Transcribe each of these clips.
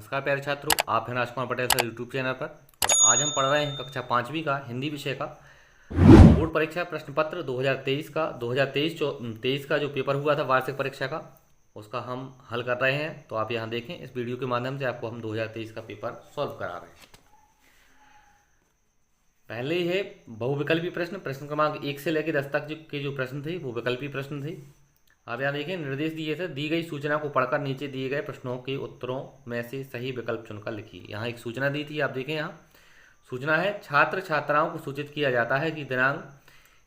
नमस्कार प्यारे छात्रों, आप हैं Rajkumar Patel sir YouTube channel पर। और आज हम पढ़ रहे हैं कक्षा 5वीं का हिंदी विषय का बोर्ड परीक्षा प्रश्न पत्र 2023 का 2023 का जो पेपर हुआ था वार्षिक परीक्षा का, उसका हम हल कर रहे हैं। तो आप यहाँ देखें, इस वीडियो के माध्यम से आपको हम 2023 का पेपर सॉल्व करा रहे हैं। पहले ही है बहुविकल्पी प्रश्न क्रमांक 1 से लेकर 10 तक के जो प्रश्न थे वो विकल्पी प्रश्न थे। आप यहाँ देखिए, निर्देश दिए थे, दी गई सूचना को पढ़कर नीचे दिए गए प्रश्नों के उत्तरों में से सही विकल्प चुनकर लिखिए। यहाँ एक सूचना दी थी, आप देखें यहाँ सूचना है, छात्र छात्राओं को सूचित किया जाता है कि दिनांक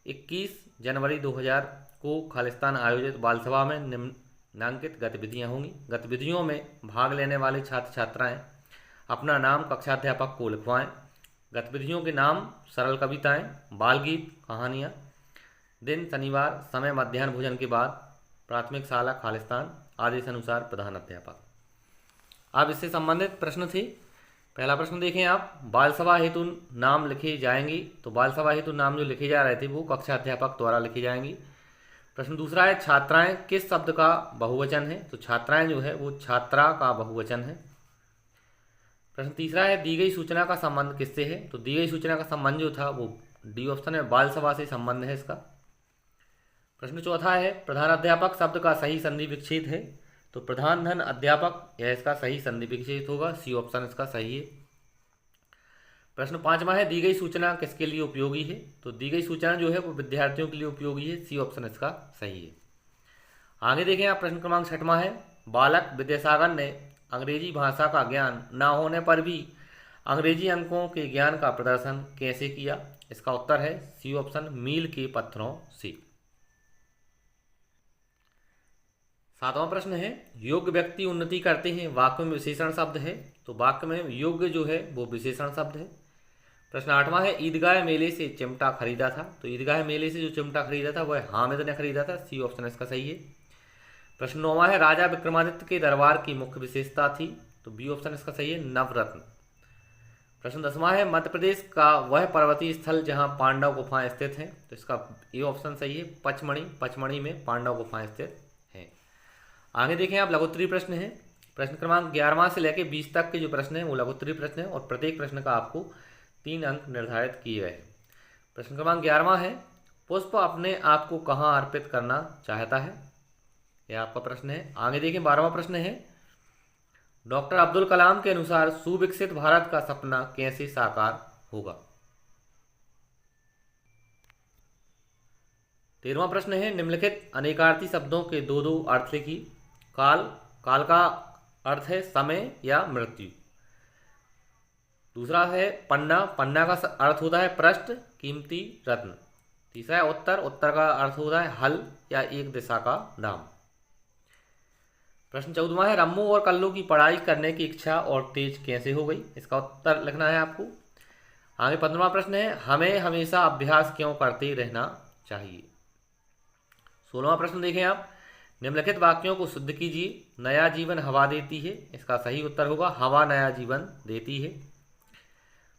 21 जनवरी 2000 को खालिस्तान आयोजित बालसभा में निम्नांकित गतिविधियाँ होंगी। गतिविधियों में भाग लेने वाले छात्र छात्राएँ अपना नाम कक्षाध्यापक को लिखवाएँ। गतिविधियों के नाम सरल कविताएँ, बाल गीत, कहानियाँ। दिन शनिवार, समय मध्याह्न भोजन के बाद, प्राथमिक शाला खालिस्तान, आदेश अनुसार प्रधान अध्यापक। अब इससे संबंधित प्रश्न थे। पहला प्रश्न देखें आप, बाल सभा हेतु नाम लिखे जाएंगी। तो बाल सभा हेतु नाम जो लिखे जा रहे थे वो कक्षा अध्यापक द्वारा लिखे जाएंगी। प्रश्न दूसरा है, छात्राएं किस शब्द का बहुवचन है। तो छात्राएं जो है वो छात्रा का बहुवचन है। प्रश्न तीसरा है, दी गई सूचना का संबंध किससे है। तो दी गई सूचना का संबंध जो था वो डी ऑप्शन है, बाल सभा से संबंध है इसका। प्रश्न चौथा है, प्रधान अध्यापक शब्द का सही संधि विच्छेद है। तो प्रधान धन अध्यापक, यह इसका सही संधि विच्छेद होगा, सी ऑप्शन इसका सही है। प्रश्न पांचवा है, दी गई सूचना किसके लिए उपयोगी है। तो दी गई सूचना जो है वो विद्यार्थियों के लिए उपयोगी है, सी ऑप्शन इसका सही है। आगे देखें आप, प्रश्न क्रमांक 6वां है, बालक विद्यासागर ने अंग्रेजी भाषा का ज्ञान न होने पर भी अंग्रेजी अंकों के ज्ञान का प्रदर्शन कैसे किया। इसका उत्तर है सी ऑप्शन, मील के पत्थरों से। 7वां प्रश्न है, योग्य व्यक्ति उन्नति करते हैं, वाक्य में विशेषण शब्द है। तो वाक्य में योग्य जो है वो विशेषण शब्द है। प्रश्न 8वां है, ईदगाह मेले से चिमटा खरीदा था। तो ईदगाह मेले से जो चिमटा खरीदा था वह हामिद ने खरीदा था, सी ऑप्शन इसका सही है। प्रश्न 9वां है, राजा विक्रमादित्य के दरबार की मुख्य विशेषता थी। तो बी ऑप्शन इसका सही है, नवरत्न। प्रश्न 10वां है, मध्य प्रदेश का वह पर्वतीय स्थल जहां पांडव गुफाएं स्थित हैं। तो इसका ए ऑप्शन सही है, पचमढ़ी। पचमढ़ी में पांडव गुफाएं स्थित हैं। आगे देखें आप, लघुत्तरीय प्रश्न है। प्रश्न क्रमांक 11वां से लेकर 20 तक के जो प्रश्न है वो लघुत्तरीय प्रश्न है और प्रत्येक प्रश्न का आपको 3 अंक निर्धारित किए गए हैं। प्रश्न क्रमांक 11वां है, पुष्प अपने आप को कहाँ अर्पित करना चाहता है, यह आपका प्रश्न है। आगे देखें, 12वां प्रश्न है, डॉक्टर अब्दुल कलाम के अनुसार सुविकसित भारत का सपना कैसे साकार होगा। 13वां प्रश्न है, निम्नलिखित अनेकार्थी शब्दों के दो दो अर्थ लिखिए। काल, काल का अर्थ है समय या मृत्यु। दूसरा है पन्ना, पन्ना का अर्थ होता है पृष्ठ, कीमती, रत्न। तीसरा है उत्तर, उत्तर का अर्थ होता है हल या एक दिशा का नाम। प्रश्न 14वां है, रम्मू और कल्लू की पढ़ाई करने की इच्छा और तेज कैसे हो गई। इसका उत्तर लिखना है आपको। आगे 15वां प्रश्न है, हमें हमेशा अभ्यास क्यों करते रहना चाहिए। 16वां प्रश्न देखें आप, निम्नलिखित वाक्यों को शुद्ध कीजिए। नया जीवन हवा देती है, इसका सही उत्तर होगा हवा नया जीवन देती है।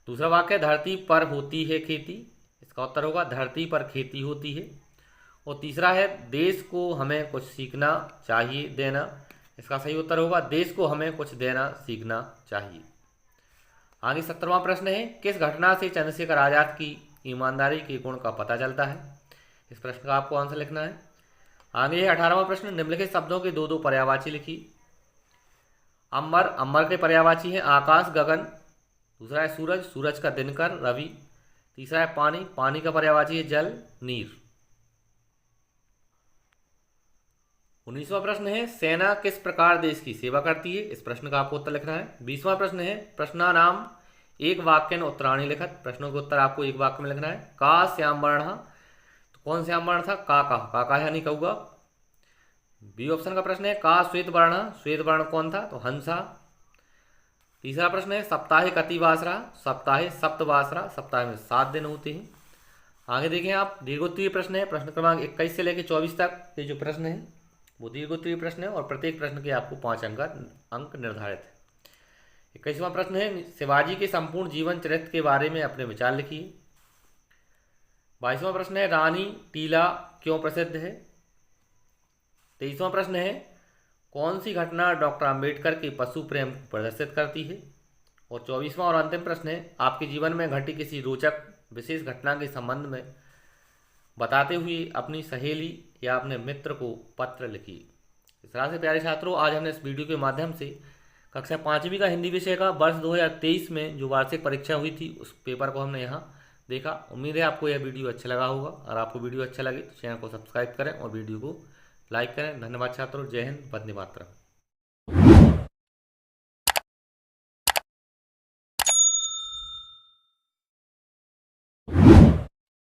दूसरा वाक्य, धरती पर होती है खेती, इसका उत्तर होगा धरती पर खेती होती है। और तीसरा है, देश को हमें कुछ सीखना चाहिए देना, इसका सही उत्तर होगा देश को हमें कुछ देना सीखना चाहिए। आगे 17वां प्रश्न है, किस घटना से चंद्रशेखर आजाद की ईमानदारी के गुण का पता चलता है। इस प्रश्न का आपको आंसर लिखना है। आगे है 18वां प्रश्न, निम्नलिखित शब्दों के दो दो पर्यायवाची लिखिए। अंबर, अंबर के पर्यायवाची है आकाश, गगन। दूसरा है सूरज, सूरज का दिनकर, रवि। तीसरा है पानी, पानी का पर्यायवाची है जल, नीर। 19वां प्रश्न है, सेना किस प्रकार देश की सेवा करती है। इस प्रश्न का आपको उत्तर लिखना है। 20वां प्रश्न है, प्रश्नानाम एक वाक्य में उत्तराणी लिखत। प्रश्नों के उत्तर आपको एक वाक्य में लिखना है। का श्याम वर्ण, कौन श्याम वर्ण था, काका यानी कौआ। बी ऑप्शन का प्रश्न है, का श्वेत वर्ण, श्वेत वर्ण कौन था, तो हंसा। तीसरा प्रश्न है, सप्ताहे कति वासरा, सप्ताहे सप्त वासरा, सप्ताह में 7 दिन होते हैं। आगे देखें आप, दीर्घोत्तरीय प्रश्न है। प्रश्न क्रमांक 21 से लेकर 24 तक के जो प्रश्न है वो दीर्घोत्तरीय प्रश्न है और प्रत्येक प्रश्न के आपको 5 अंक निर्धारित है। 21वां प्रश्न है, शिवाजी के संपूर्ण जीवन चरित्र के बारे में अपने विचार लिखिए। 22वां प्रश्न है, रानी टीला क्यों प्रसिद्ध है। 23वां प्रश्न है, कौन सी घटना डॉक्टर अंबेडकर के पशु प्रेम को प्रदर्शित करती है। और 24वां और अंतिम प्रश्न है, आपके जीवन में घटी किसी रोचक विशेष घटना के संबंध में बताते हुए अपनी सहेली या अपने मित्र को पत्र लिखिए। इस तरह से प्यारे छात्रों, आज हमने इस वीडियो के माध्यम से कक्षा 5वीं का हिंदी विषय का वर्ष 2023 में जो वार्षिक परीक्षा हुई थी उस पेपर को हमने यहाँ देखा। उम्मीद है आपको यह वीडियो अच्छा लगा होगा। और आपको वीडियो अच्छा लगे तो चैनल को सब्सक्राइब करें और वीडियो को लाइक करें। धन्यवाद छात्रों। जय हिंद, वंदे मातरम।